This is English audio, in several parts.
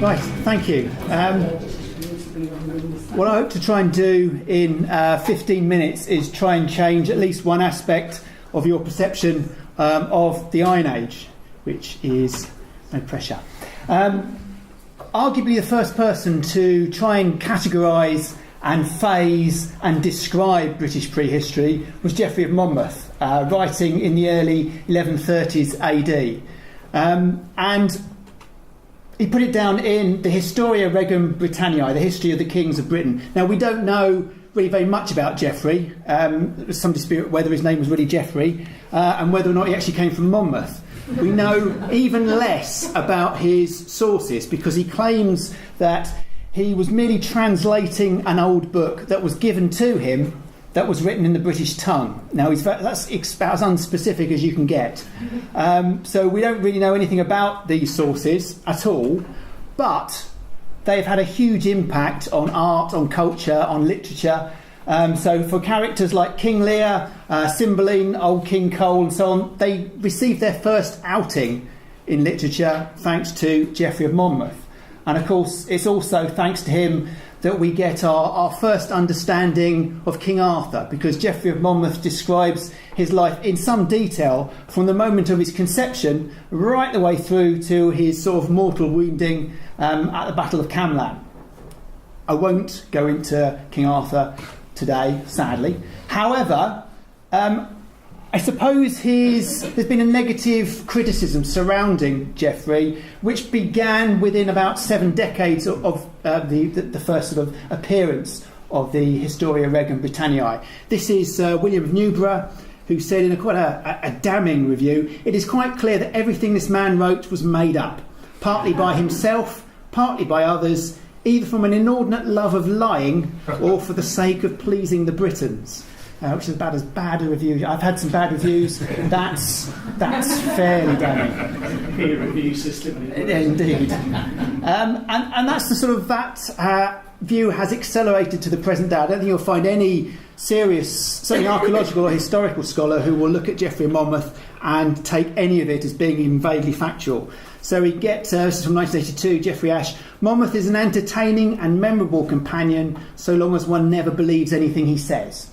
Right, thank you. What I hope to try and do in 15 minutes is try and change at least one aspect of your perception of the Iron Age, which is no pressure. Arguably the first person to try and categorise and phase and describe British prehistory was Geoffrey of Monmouth, writing in the early 1130s AD. And he put it down in the Historia Regum Britanniae, the history of the kings of Britain. Now, we don't know really very much about Geoffrey. There's some dispute whether his name was really Geoffrey and whether or not he actually came from Monmouth. We know even less about his sources because he claims that he was merely translating an old book that was given to him that was written in the British tongue. Now, that's about as unspecific as you can get. So we don't really know anything about these sources at all, but they've had a huge impact on art, on culture, on literature. So for characters like King Lear, Cymbeline, Old King Cole and so on, they received their first outing in literature thanks to Geoffrey of Monmouth. And of course, it's also thanks to him that we get our first understanding of King Arthur, because Geoffrey of Monmouth describes his life in some detail from the moment of his conception right the way through to his sort of mortal wounding at the Battle of Camlan. I won't go into King Arthur today, sadly. However, I suppose there's been a negative criticism surrounding Geoffrey, which began within about 7 decades of the first sort of appearance of the Historia Regum Britanniae. This is William of Newburgh, who said in quite a damning review, "It is quite clear that everything this man wrote was made up, partly by himself, partly by others, either from an inordinate love of lying or for the sake of pleasing the Britons." Which is about as bad a review. I've had some bad reviews. That's fairly damning. Peer review system. Indeed. And that's the sort of that view has accelerated to the present day. I don't think you'll find any serious, certainly archaeological or historical scholar who will look at Geoffrey of Monmouth and take any of it as being even vaguely factual. So we get, this is from 1982, Geoffrey Ash, "Monmouth is an entertaining and memorable companion so long as one never believes anything he says."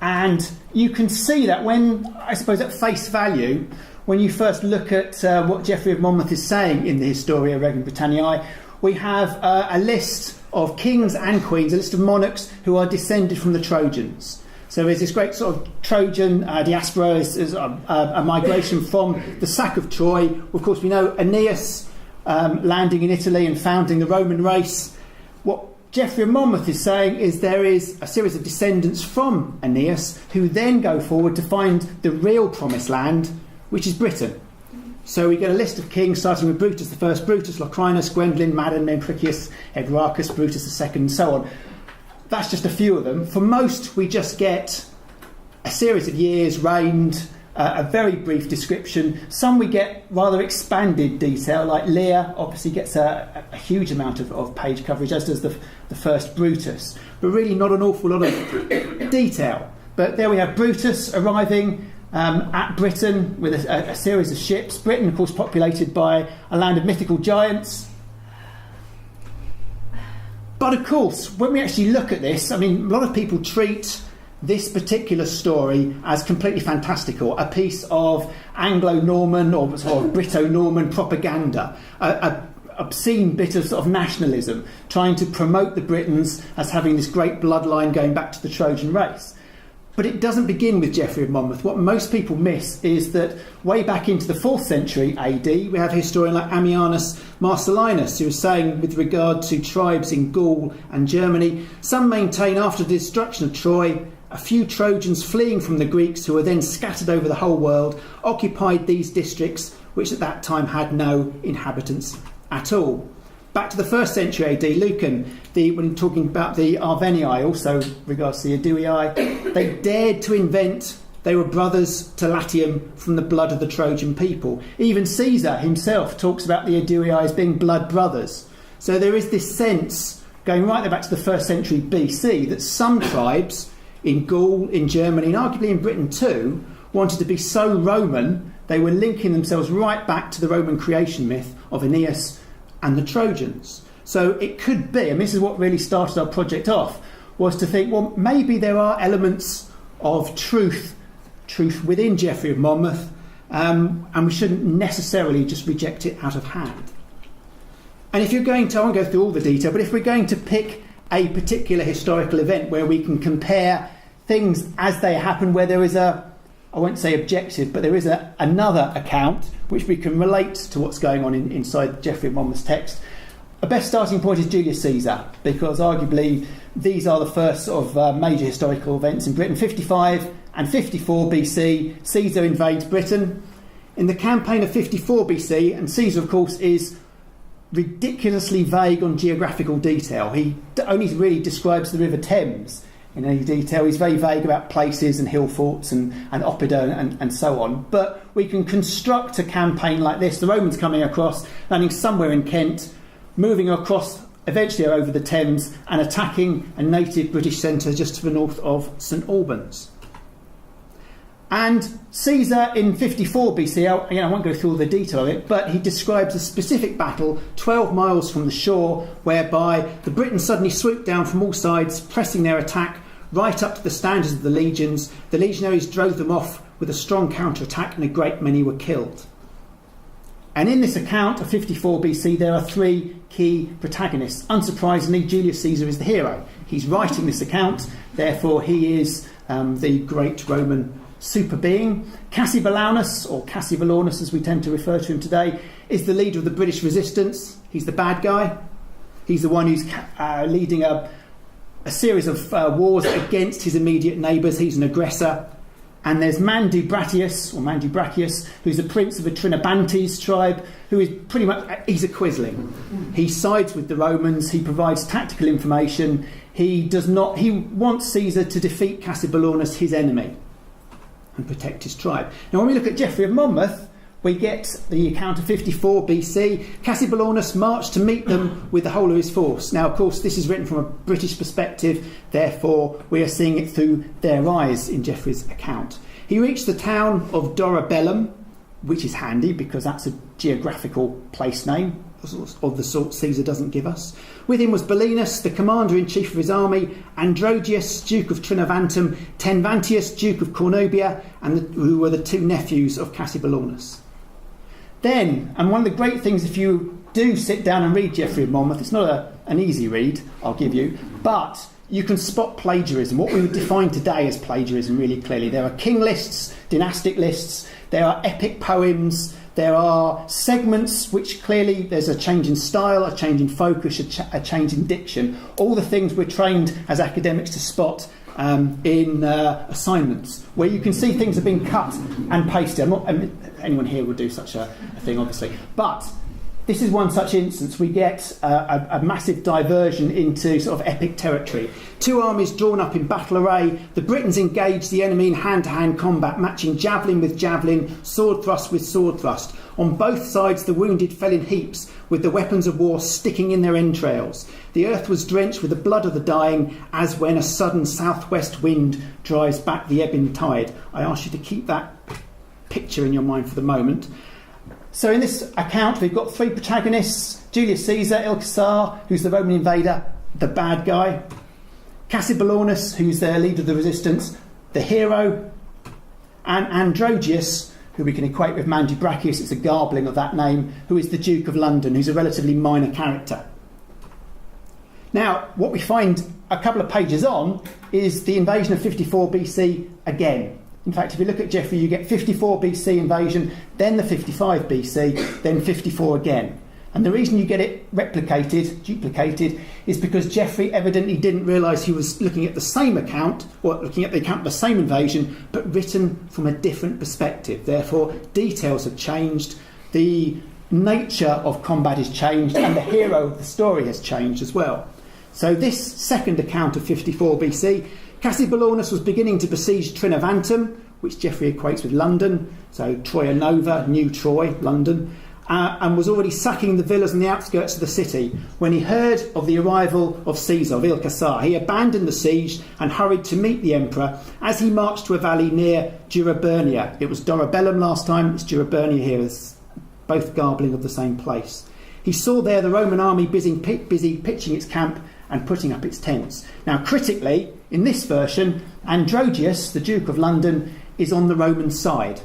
And you can see that when, I suppose, at face value, when you first look at what Geoffrey of Monmouth is saying in the Historia Regum Britanniae, we have a list of kings and queens, a list of monarchs who are descended from the Trojans. So there's this great sort of Trojan diaspora, is a migration from the sack of Troy. Of course, we know Aeneas landing in Italy and founding the Roman race. What Geoffrey of Monmouth is saying is there is a series of descendants from Aeneas who then go forward to find the real promised land, which is Britain. So we get a list of kings starting with Brutus the First, Brutus, Locrinus, Gwendolyn, Madden, Mempricius, Ebraucus, Brutus II, and so on. That's just a few of them. For most, we just get a series of years reigned, a very brief description. Some we get rather expanded detail, like Lear obviously gets a huge amount of page coverage, as does the first Brutus, but really not an awful lot of detail. But there we have Brutus arriving at Britain with a series of ships. Britain, of course, populated by a land of mythical giants. But of course, when we actually look at this, I mean, a lot of people treat this particular story as completely fantastical, a piece of Anglo-Norman or sort of Brito-Norman propaganda, a obscene bit of sort of nationalism, trying to promote the Britons as having this great bloodline going back to the Trojan race. But it doesn't begin with Geoffrey of Monmouth. What most people miss is that way back into the 4th century AD, we have a historian like Ammianus Marcellinus, who is saying, with regard to tribes in Gaul and Germany, some maintain after the destruction of Troy, a few Trojans fleeing from the Greeks, who were then scattered over the whole world, occupied these districts, which at that time had no inhabitants at all. Back to the 1st century AD, Lucan, when talking about the Arvenii, also regards to the Aedui, they dared to invent they were brothers to Latium from the blood of the Trojan people. Even Caesar himself talks about the Aedui as being blood brothers. So there is this sense, going right there back to the 1st century BC, that some tribes in Gaul, in Germany, and arguably in Britain too, wanted to be so Roman, they were linking themselves right back to the Roman creation myth of Aeneas and the Trojans. So it could be, and this is what really started our project off, was to think, well, maybe there are elements of truth within Geoffrey of Monmouth, and we shouldn't necessarily just reject it out of hand. And if you're going to, I won't go through all the detail, but if we're going to pick a particular historical event where we can compare things as they happen, where there is I won't say objective, but there is another account which we can relate to what's going on inside Geoffrey of Monmouth's text. A best starting point is Julius Caesar, because arguably these are the first sort of major historical events in Britain. 55 and 54 BC, Caesar invades Britain. In the campaign of 54 BC, and Caesar, of course, is ridiculously vague on geographical detail. He only really describes the River Thames in any detail. He's very vague about places and hill forts and oppida and so on. But we can construct a campaign like this. The Romans coming across, landing somewhere in Kent, moving across eventually over the Thames and attacking a native British centre just to the north of St Albans. And Caesar in 54 BC, I won't go through all the detail of it, but he describes a specific battle 12 miles from the shore whereby the Britons suddenly swooped down from all sides, pressing their attack right up to the standards of the legions. The legionaries drove them off with a strong counter-attack and a great many were killed. And in this account of 54 BC, there are three key protagonists. Unsurprisingly, Julius Caesar is the hero. He's writing this account, therefore he is the great Roman super being. Cassivellaunus, or Cassivellaunus as we tend to refer to him today, is the leader of the British resistance. He's the bad guy. He's the one who's leading a series of wars against his immediate neighbours. He's an aggressor. And there's Mandubracius, who's a prince of the Trinobantes tribe, who is pretty much, he's a quisling. He sides with the Romans, he provides tactical information, he wants Caesar to defeat Cassivellaunus, his enemy, and protect his tribe. Now when we look at Geoffrey of Monmouth, we get the account of 54 BC. Cassivellaunus marched to meet them with the whole of his force. Now, of course, this is written from a British perspective, therefore we are seeing it through their eyes in Geoffrey's account. He reached the town of Dorabellum, which is handy because that's a geographical place name of the sort Caesar doesn't give us. With him was Belinus, the commander-in-chief of his army, Androgeus, Duke of Trinovantum, Tenvantius, Duke of Cornubia, who were the two nephews of Cassivellaunus. Then, and one of the great things if you do sit down and read Geoffrey of Monmouth, it's not an easy read, I'll give you, but you can spot plagiarism, what we would define today as plagiarism really clearly. There are king lists, dynastic lists, there are epic poems, there are segments which clearly there's a change in style, a change in focus, a change in diction, all the things we're trained as academics to spot in assignments, where you can see things have been cut and pasted. Anyone here would do such a thing, obviously. But this is one such instance. We get a massive diversion into sort of epic territory. Two armies drawn up in battle array. The Britons engaged the enemy in hand-to-hand combat, matching javelin with javelin, sword thrust with sword thrust. On both sides the wounded fell in heaps, with the weapons of war sticking in their entrails. The earth was drenched with the blood of the dying, as when a sudden southwest wind drives back the ebbing tide. I ask you to keep that picture in your mind for the moment. So in this account we've got three protagonists: Julius Caesar, Ilkesar, who's the Roman invader, the bad guy; Cassivellaunus, who's the leader of the resistance, the hero; and Androgeus, who we can equate with Mandubracius, it's a garbling of that name, who is the Duke of London, who's a relatively minor character. Now, what we find a couple of pages on is the invasion of 54 BC again. In fact, if you look at Geoffrey, you get 54 BC invasion, then the 55 BC, then 54 again. And the reason you get it duplicated, is because Geoffrey evidently didn't realise he was looking at the same account, or looking at the account of the same invasion, but written from a different perspective. Therefore, details have changed, the nature of combat has changed, and the hero of the story has changed as well. So this second account of 54 BC, Cassivellaunus was beginning to besiege Trinovantum, which Geoffrey equates with London, so Troia Nova, New Troy, London, and was already sacking the villas on the outskirts of the city. When he heard of the arrival of Caesar, of Ilkesar, he abandoned the siege and hurried to meet the emperor as he marched to a valley near Durabernia. It was Dorabellum last time, it's Durabernia here, it's both garbling of the same place. He saw there the Roman army busy pitching its camp and putting up its tents. Now, critically, in this version, Androgeus, the Duke of London, is on the Roman side.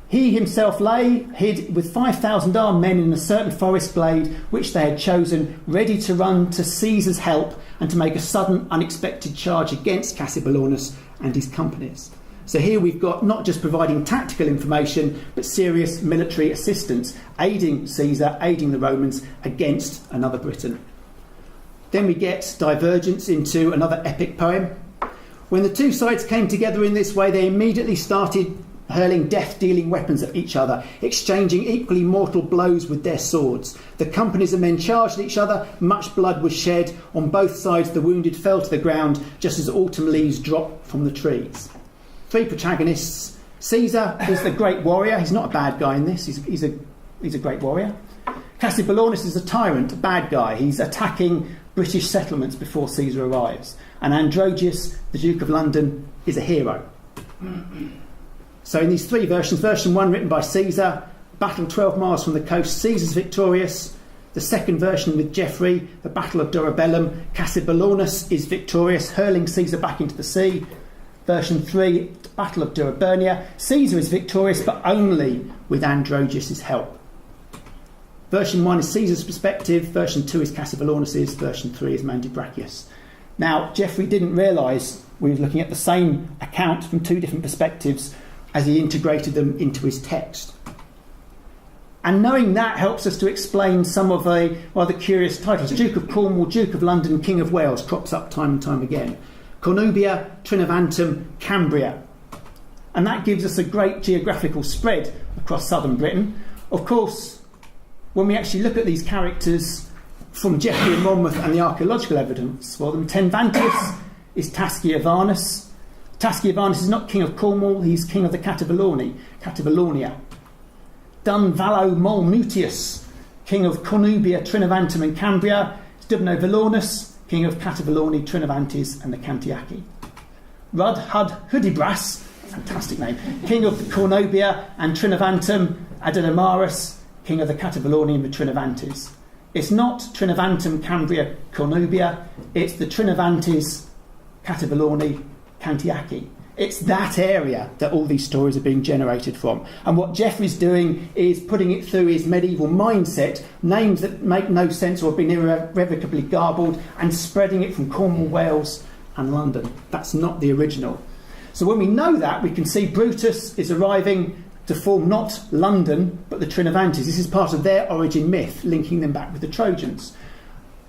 He himself lay hid with 5,000 armed men in a certain forest glade which they had chosen, ready to run to Caesar's help and to make a sudden unexpected charge against Cassibellaunus and his companies. So here we've got not just providing tactical information, but serious military assistance, aiding Caesar, aiding the Romans against another Britain. Then we get divergence into another epic poem. When the two sides came together in this way, they immediately started hurling death-dealing weapons at each other, exchanging equally mortal blows with their swords. The companies of men charged each other, much blood was shed. On both sides the wounded fell to the ground, just as autumn leaves drop from the trees. Three protagonists. Caesar is the great warrior. He's not a bad guy in this. He's a great warrior. Cassibellaunus is a tyrant, a bad guy. He's attacking British settlements before Caesar arrives. And Androgeus, the Duke of London, is a hero. So in these three versions, version 1 written by Caesar, battle 12 miles from the coast, Caesar's victorious. The second version with Geoffrey, the Battle of Durabellum, Cassibellaunus is victorious, hurling Caesar back into the sea. Version 3, Battle of Durabernia, Caesar is victorious, but only with Androgeus' help. Version 1 is Caesar's perspective, version 2 is Cassibellaunus's, version 3 is Mandubracius. Now, Geoffrey didn't realise we were looking at the same account from two different perspectives as he integrated them into his text. And knowing that helps us to explain some of the rather curious titles. Duke of Cornwall, Duke of London, King of Wales crops up time and time again. Cornubia, Trinovantum, Cambria. And that gives us a great geographical spread across southern Britain. Of course, when we actually look at these characters from Geoffrey and Monmouth and the archaeological evidence for them, Tenvantius is Tasciovanus. Tasciovanus is not King of Cornwall, he's King of the Catibalonia. Dun Vallo Molmutius, King of Cornubia, Trinovantum and Cambria. Dubno Vilornus, King of Cativalorni, Trinovantes and the Cantiaci. Rud Hud Hudibras, fantastic name, King of Cornubia and Trinovantum, Adenomarus, King of the Cativalorni and the Trinovantes. It's not Trinovantum, Cambria, Cornubia, it's the Trinovantes, Cativalorni, Cantiaci. It's that area that all these stories are being generated from. And what Geoffrey's doing is putting it through his medieval mindset, names that make no sense or have been irrevocably garbled, and spreading it from Cornwall, Wales and London. That's not the original. So when we know that, we can see Brutus is arriving to form not London, but the Trinovantes. This is part of their origin myth, linking them back with the Trojans.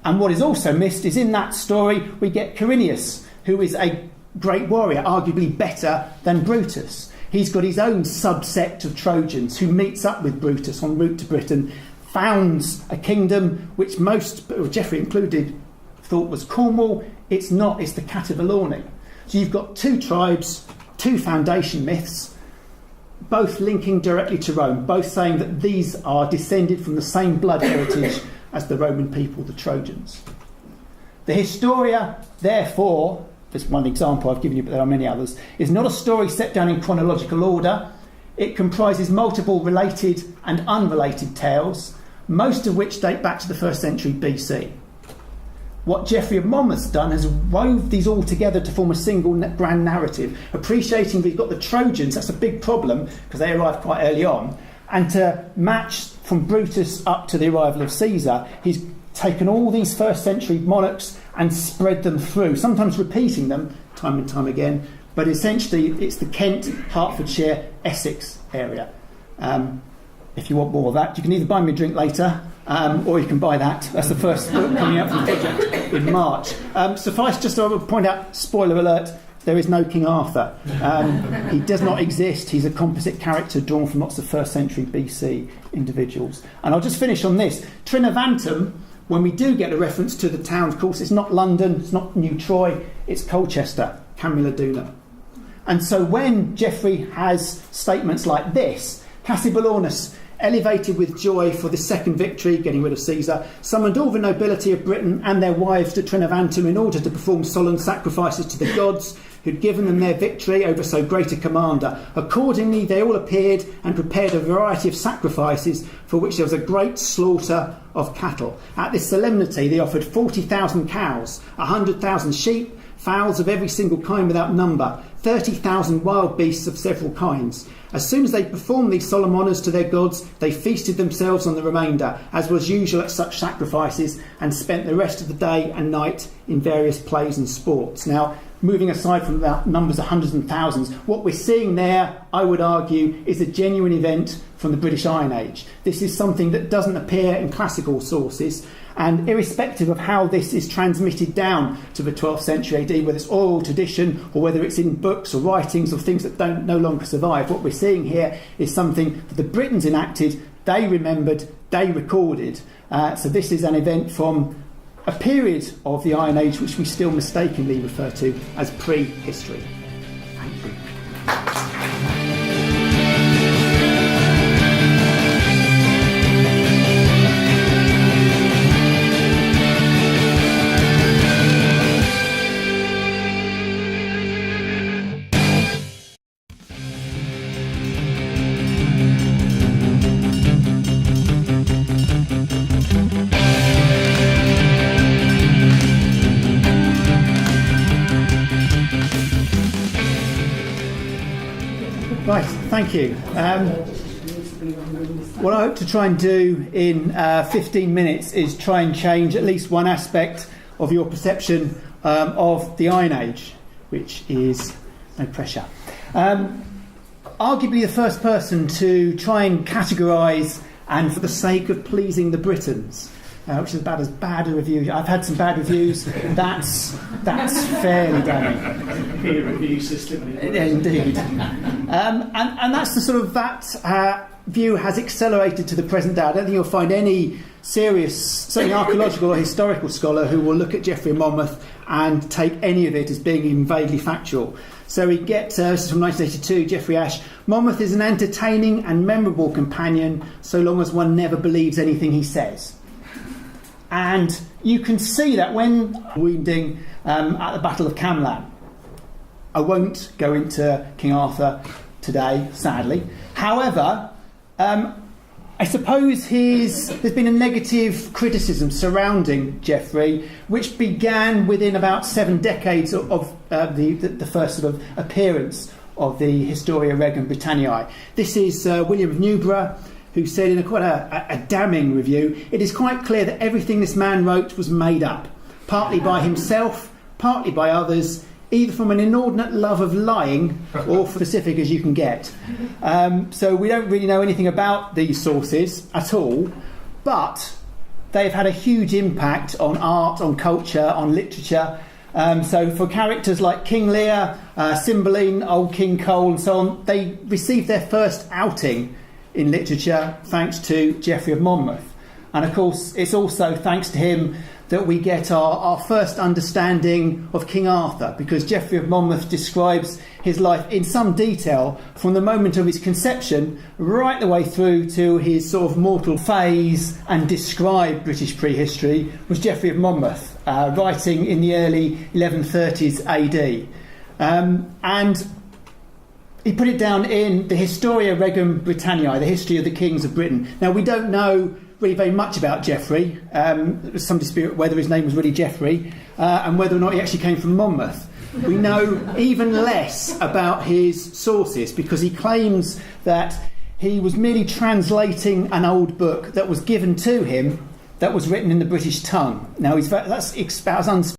And what is also missed is in that story, we get Corineus, who is a great warrior, arguably better than Brutus. He's got his own subsect of Trojans who meets up with Brutus en route to Britain, founds a kingdom which most, Geoffrey included, thought was Cornwall. It's not, it's the Cativalorni. So you've got two tribes, two foundation myths, both linking directly to Rome, both saying that these are descended from the same blood heritage as the Roman people, the Trojans. The Historia, therefore, there's one example I've given you, but there are many others, is not a story set down in chronological order. It comprises multiple related and unrelated tales, most of which date back to the 1st century BC. What Geoffrey of Monmouth's done has wove these all together to form a single grand narrative, appreciating we've got the Trojans, that's a big problem because they arrived quite early on, and to match from Brutus up to the arrival of Caesar, he's taken all these 1st century monarchs and spread them through, sometimes repeating them time and time again, but essentially it's the Kent, Hertfordshire, Essex area. If you want more of that, you can either buy me a drink later, or you can buy that. That's the first book coming out from the project in March. Suffice just to point out, spoiler alert, there is no King Arthur. He does not exist. He's a composite character drawn from lots of 1st century BC individuals. And I'll just finish on this. Trinovantum, when we do get a reference to the town, of course, it's not London, it's not New Troy, it's Colchester, Camulodunum. And so when Geoffrey has statements like this, Cassibellaunus, elevated with joy for the second victory, getting rid of Caesar, summoned all the nobility of Britain and their wives to Trinovantum in order to perform solemn sacrifices to the gods, who'd given them their victory over so great a commander. Accordingly, they all appeared and prepared a variety of sacrifices, for which there was a great slaughter of cattle. At this solemnity, they offered 40,000 cows, 100,000 sheep, fowls of every single kind without number, 30,000 wild beasts of several kinds. As soon as they performed these solemn honours to their gods, they feasted themselves on the remainder, as was usual at such sacrifices, and spent the rest of the day and night in various plays and sports. Now, moving aside from that numbers of hundreds and thousands, what we're seeing there, I would argue, is a genuine event from the British Iron Age. This is something that doesn't appear in classical sources, and irrespective of how this is transmitted down to the 12th century AD, whether it's oral tradition or whether it's in books or writings or things that don't no longer survive, what we're seeing here is something that the Britons enacted, they remembered, they recorded. So this is an event from a period of the Iron Age which we still mistakenly refer to as pre-history. Thank you. Right, thank you. What I hope to try and do in 15 minutes is try and change at least one aspect of your perception of the Iron Age, which is no pressure. Arguably the first person to try and categorise, and for the sake of pleasing the Britons, which is about as bad a review. I've had some bad reviews. That's fairly damning. Peer review system. Indeed. And that's the sort of that view has accelerated to the present day. I don't think you'll find any serious, certainly archaeological or historical scholar who will look at Geoffrey of Monmouth and take any of it as being even vaguely factual. So we get, this is from 1982, Geoffrey Ash, Monmouth is an entertaining and memorable companion so long as one never believes anything he says. And you can see that when wounding at the Battle of Camlan. I won't go into King Arthur today, sadly. However, I suppose there's been a negative criticism surrounding Geoffrey, which began within about 7 decades of the first sort of appearance of the Historia Regum Britanniae. This is William of Newburgh, who said in quite a damning review, it is quite clear that everything this man wrote was made up, partly by himself, partly by others, either from an inordinate love of lying or specific as you can get. So we don't really know anything about these sources at all, but they've had a huge impact on art, on culture, on literature. So for characters like King Lear, Cymbeline, Old King Cole and so on, they received their first outing in literature thanks to Geoffrey of Monmouth. And of course it's also thanks to him that we get our first understanding of King Arthur, because Geoffrey of Monmouth describes his life in some detail from the moment of his conception right the way through to his sort of mortal phase, and described British prehistory was Geoffrey of Monmouth, writing in the early 1130s AD. And he put it down in the Historia Regum Britanniae, the history of the kings of Britain. Now, we don't know really very much about Geoffrey. There's some dispute whether his name was really Geoffrey and whether or not he actually came from Monmouth. We know even less about his sources, because he claims that he was merely translating an old book that was given to him that was written in the British tongue. Now, that's about as